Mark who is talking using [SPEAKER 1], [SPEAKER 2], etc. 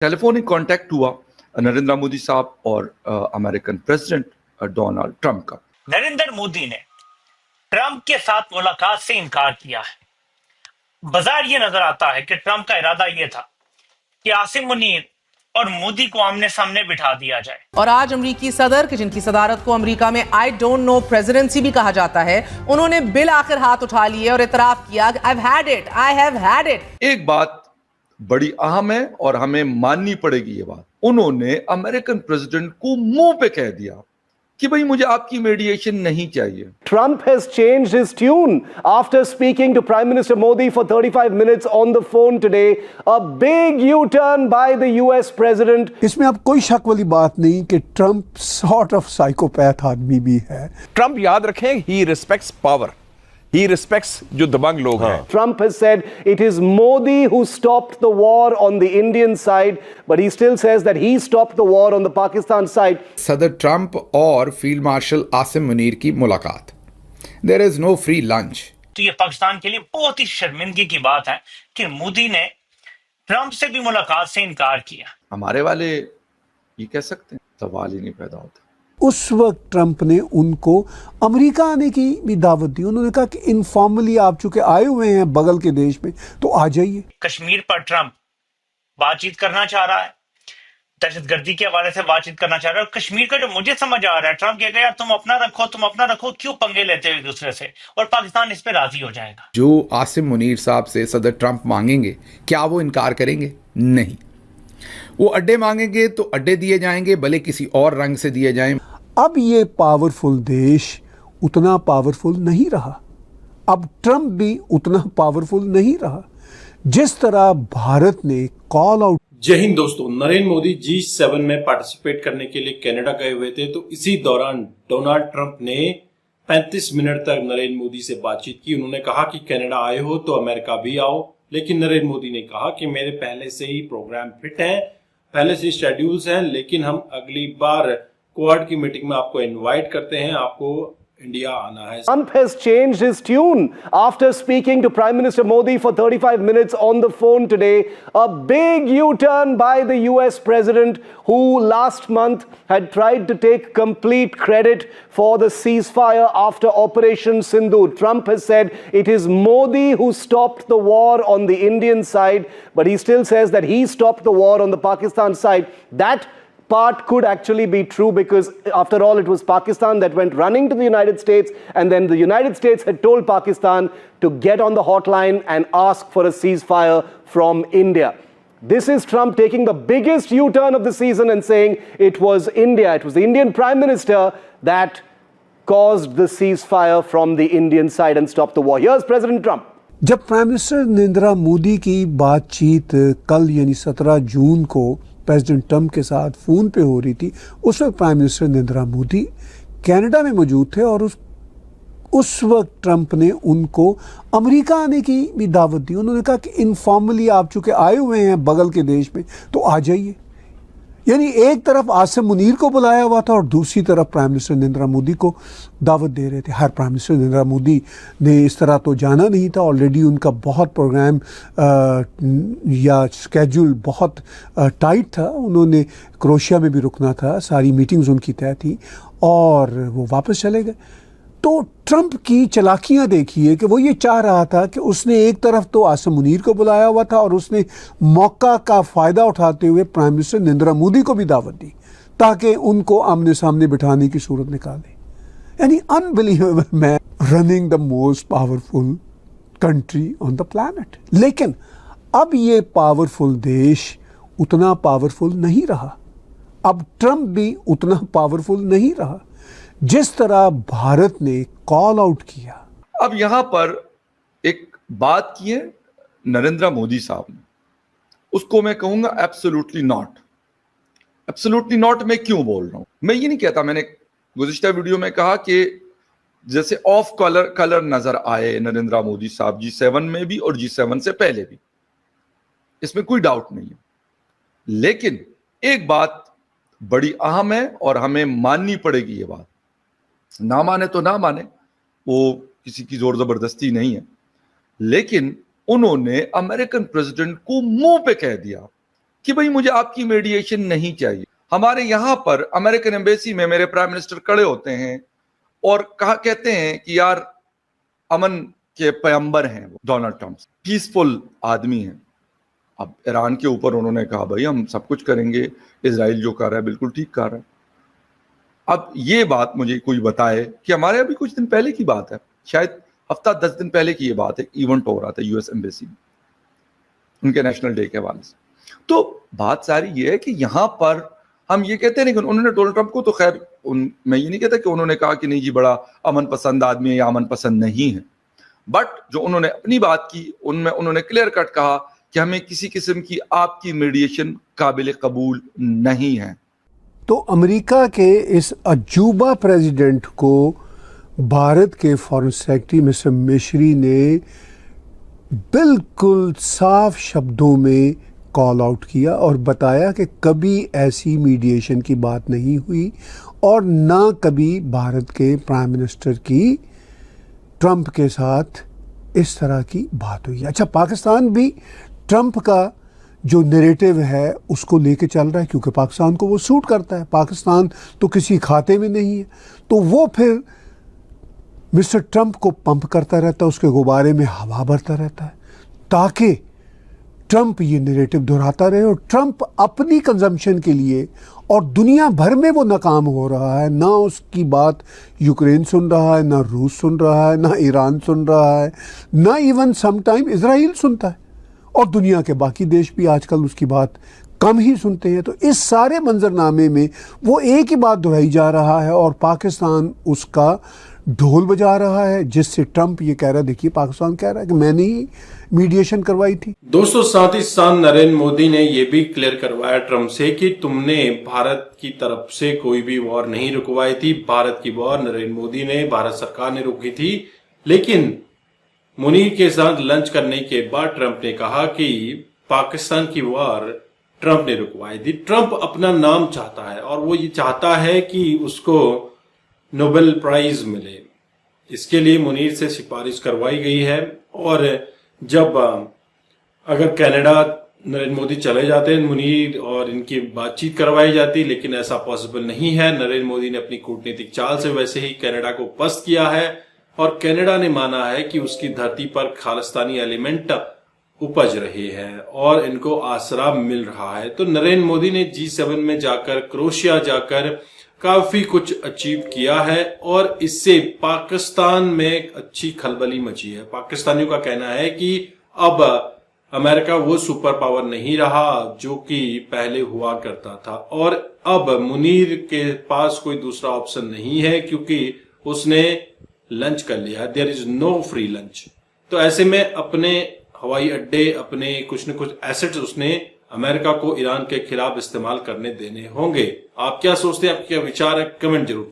[SPEAKER 1] Telephonic contact हुआ नरेंद्र मोदी साहब और अमेरिकन प्रेसिडेंट डोनाल्ड ट्रंप का।
[SPEAKER 2] नरेंद्र मोदी ने ट्रंप के साथ मुलाकात से इनकार किया है। बाजार ये नजर आता है कि ट्रंप का इरादा ये था कि आसिम मुनीर और मोदी को आमने सामने बिठा दिया जाए।
[SPEAKER 3] और आज अमरीकी सदर की जिनकी सदारत को अमेरिका में आई डोंट नो प्रेसिडेंसी भी कहा जाता है, उन्होंने बिल आखिर हाथ उठा लिए और इतराफ किया आई हैव हैड इट।
[SPEAKER 1] एक बात बड़ी अहम है और हमें माननी पड़ेगी ये बात, उन्होंने अमेरिकन प्रेसिडेंट को मुंह पे कह दिया कि भाई मुझे आपकी मेडिएशन नहीं चाहिए।
[SPEAKER 4] Trump has changed his tune after speaking to Prime Minister Modi for 35 minutes on the phone today. A big U-turn by the US president.
[SPEAKER 5] इसमें अब कोई शक वाली बात नहीं कि ट्रंप सॉर्ट ऑफ साइकोपैथ आदमी भी है।
[SPEAKER 6] ट्रंप याद रखें, he respects power. He respects जो दबंग लोग हैं।
[SPEAKER 4] Trump has said it is Modi who stopped the war on the Indian side, but he still says that he stopped the war on the Pakistan side.
[SPEAKER 7] सदर Trump और field marshal Asim Munir की मुलाकात। There is no free lunch.
[SPEAKER 2] तो ये पाकिस्तान के लिए बहुत ही शर्मिंदगी की बात है कि मोदी ने ट्रंप से भी मुलाकात से इनकार किया।
[SPEAKER 1] हमारे वाले ये कह सकते हैं, सवाल ही नहीं पैदा होता।
[SPEAKER 5] उस वक्त ट्रंप ने उनको अमेरिका आने की भी दावत दी। उन्होंने कहा कि इनफॉर्मली आप चूंकि आए हुए हैं बगल के देश में तो आ जाइए।
[SPEAKER 2] कश्मीर पर ट्रंप बातचीत करना चाह रहा है, दहशतगर्दी के हवाले से बातचीत करना चाह रहा है। और कश्मीर का जो मुझे समझ आ रहा है, ट्रंप कहेगा यार तुम अपना रखो, क्यों पंगे लेते हो एक दूसरे से, और पाकिस्तान इस पे राजी हो जाएगा।
[SPEAKER 7] जो आसिम मुनीर साहब से सदर ट्रंप मांगेंगे, क्या वो इनकार करेंगे? नहीं। वो अड्डे मांगेंगे तो अड्डे दिए जाएंगे, भले किसी और रंग से दिए जाएं।
[SPEAKER 5] अब ये पावरफुल देश उतना पावरफुल नहीं रहा। अब ट्रंप भी उतना पावरफुल नहीं रहा। जिस तरह भारत ने कॉल आउट।
[SPEAKER 8] जय हिंद दोस्तों, नरेंद्र मोदी G7 में पार्टिसिपेट करने के लिए कनाडा गए हुए थे, तो इसी दौरान डोनाल्ड ट्रंप ने 35 मिनट तक नरेंद्र मोदी से बातचीत की। उन्होंने कहा कि कनाडा आए हो तो अमेरिका भी आओ, लेकिन नरेंद्र मोदी ने कहा कि मेरे पहले से ही प्रोग्राम फिट हैं, पहले से शेड्यूल्स हैं, लेकिन हम अगली बार क्वाड की मीटिंग में आपको इनवाइट करते हैं, आपको इंडिया आना है।
[SPEAKER 4] Trump has changed his tune after speaking to Prime Minister Modi for 35 minutes on the phone today. A big U-turn by the US president, who last month had tried to take complete credit for the ceasefire after Operation Sindoor. Trump has said it is Modi who stopped the war on the Indian side, but he still says that he stopped the war on the Pakistan side. That part could actually be true, because after all it was Pakistan that went running to the United States, and then the United States had told Pakistan to get on the hotline and ask for a ceasefire from India. This is Trump taking the biggest U-turn of the season and saying it was India, it was the Indian Prime Minister that caused the ceasefire from the Indian side and stopped the war. Here's President Trump.
[SPEAKER 5] जब prime minister Narendra Modi की बातचीत कल यानी 17 जून को president Trump के साथ phone पे हो रही थी, उस वक्त prime minister Narendra Modi Canada में मौजूद थे और उस वक्त ट्रंप ने उनको अमेरिका आने की भी दावत दी। उन्होंने कहा कि इनफॉर्मली आप चूंकि आए हुए हैं बगल के देश में तो आ जाइए। यानी एक तरफ आसिम मुनीर को बुलाया हुआ था और दूसरी तरफ प्राइम मिनिस्टर नरेंद्र मोदी को दावत दे रहे थे। हर प्राइम मिनिस्टर नरेंद्र मोदी ने इस तरह तो जाना नहीं था, ऑलरेडी उनका बहुत प्रोग्राम या स्केड्यूल बहुत टाइट था। उन्होंने क्रोएशिया में भी रुकना था, सारी मीटिंग्स उनकी तय थी और वो वापस चले गए। तो ट्रंप की चालाकियां देखिए कि वो ये चाह रहा था कि उसने एक तरफ तो आसिम मुनीर को बुलाया हुआ था और उसने मौका का फ़ायदा उठाते हुए प्राइम मिनिस्टर नरेंद्र मोदी को भी दावत दी ताकि उनको आमने सामने बिठाने की सूरत निकाले। यानी unbelievable man running the most powerful country on the planet. लेकिन अब ये पावरफुल देश उतना पावरफुल नहीं रहा। अब ट्रंप भी उतना पावरफुल नहीं रहा। जिस तरह भारत ने कॉल आउट किया।
[SPEAKER 1] अब यहां पर एक बात की है नरेंद्र मोदी साहब ने, उसको मैं कहूंगा एब्सोल्युटली नॉट। एब्सोल्युटली नॉट मैं क्यों बोल रहा हूं? मैं ये नहीं कहता, मैंने गुज़िश्ता वीडियो में कहा कि जैसे ऑफ कलर नजर आए नरेंद्र मोदी साहब G7 में भी और G7 से पहले भी, इसमें कोई डाउट नहीं है। लेकिन एक बात बड़ी अहम है और हमें माननी पड़ेगी ये बात, ना माने तो ना माने, वो किसी की जोर जबरदस्ती नहीं है, लेकिन उन्होंने अमेरिकन प्रेसिडेंट को मुंह पे कह दिया कि भाई मुझे आपकी मीडिएशन नहीं चाहिए। हमारे यहां पर अमेरिकन एम्बेसी में मेरे प्राइम मिनिस्टर खड़े होते हैं और कहते हैं कि यार अमन के पैगंबर हैं वो डोनाल्ड ट्रंप, पीसफुल आदमी हैं। अब ईरान के ऊपर उन्होंने कहा भाई हम सब कुछ करेंगे, इजराइल जो कर रहा है बिल्कुल ठीक कर रहा है। अब ये बात मुझे कोई बताए कि हमारे अभी कुछ दिन पहले की बात है, शायद हफ्ता 10 दिन पहले की ये बात है, इवेंट हो रहा था यूएस एम्बेसी में उनके नेशनल डे के हवाले से। तो बात सारी ये है कि यहां पर हम ये कहते हैं नहीं कि उन्होंने डोनाल्ड ट्रंप को तो खैर मैं ये नहीं कहता कि उन्होंने कहा कि नहीं जी बड़ा अमन पसंद आदमी है या अमन पसंद नहीं है, बट जो उन्होंने अपनी बात की उनमें उन्होंने क्लियर कट कहा कि हमें किसी किस्म की आपकी मीडिएशन काबिल कबूल नहीं है।
[SPEAKER 5] तो अमेरिका के इस अजूबा प्रेसिडेंट को भारत के फॉरेन सेक्रेटरी मिस्टर मिश्री ने बिल्कुल साफ शब्दों में कॉल आउट किया और बताया कि कभी ऐसी मीडिएशन की बात नहीं हुई और ना कभी भारत के प्राइम मिनिस्टर की ट्रंप के साथ इस तरह की बात हुई। अच्छा, पाकिस्तान भी ट्रंप का जो नैरेटिव है उसको लेके चल रहा है क्योंकि पाकिस्तान को वो सूट करता है। पाकिस्तान तो किसी खाते में नहीं है, तो वो फिर मिस्टर ट्रंप को पंप करता रहता है, उसके गुब्बारे में हवा भरता रहता है ताकि ट्रंप ये नैरेटिव दोहराता रहे और ट्रंप अपनी कंजम्पशन के लिए, और दुनिया भर में वो नाकाम हो रहा है। ना उसकी बात यूक्रेन सुन रहा है, ना रूस सुन रहा है, ना ईरान सुन रहा है, ना इवन समटाइम इजराइल सुनता है, और दुनिया के बाकी देश भी आजकल उसकी बात कम ही सुनते हैं। तो इस सारे मंजरनामे में वो एक ही बात दोहराई जा रहा है और पाकिस्तान उसका ढोल बजा रहा है, जिससे ट्रंप ये कह रहा है, देखिए पाकिस्तान कह रहा है कि मैंने ही मीडिएशन करवाई थी।
[SPEAKER 8] दोस्तों, साथ ही साथ नरेंद्र मोदी ने यह भी क्लियर करवाया ट्रंप से कि तुमने भारत की तरफ से कोई भी वॉर नहीं रुकवाई थी। भारत की वॉर नरेंद्र मोदी ने, भारत सरकार ने रोकी थी। लेकिन मुनीर के साथ लंच करने के बाद ट्रंप ने कहा कि पाकिस्तान की वॉर ट्रंप ने रुकवाई थी। ट्रंप अपना नाम चाहता है और वो ये चाहता है कि उसको नोबेल प्राइज मिले। इसके लिए मुनीर से सिफारिश करवाई गई है और जब अगर कनाडा नरेंद्र मोदी चले जाते हैं मुनीर और इनकी बातचीत करवाई जाती, लेकिन ऐसा पॉसिबल नहीं है। नरेंद्र मोदी ने अपनी कूटनीतिक चाल से वैसे ही कनाडा को पस्त किया है और कनाडा ने माना है कि उसकी धरती पर खालिस्तानी एलिमेंट उपज रहे हैं और इनको आसरा मिल रहा है। तो नरेंद्र मोदी ने G7 में जाकर, क्रोएशिया जाकर काफी कुछ अचीव किया है और इससे पाकिस्तान में अच्छी खलबली मची है। पाकिस्तानियों का कहना है कि अब अमेरिका वो सुपर पावर नहीं रहा जो कि पहले हुआ करता था और अब मुनीर के पास कोई दूसरा ऑप्शन नहीं है क्योंकि उसने लंच कर लिया। There is no free lunch. तो ऐसे में अपने हवाई अड्डे, अपने कुछ न कुछ एसेट्स उसने अमेरिका को ईरान के खिलाफ इस्तेमाल करने देने होंगे। आप क्या सोचते हैं? आपके क्या विचार है? कमेंट जरूर।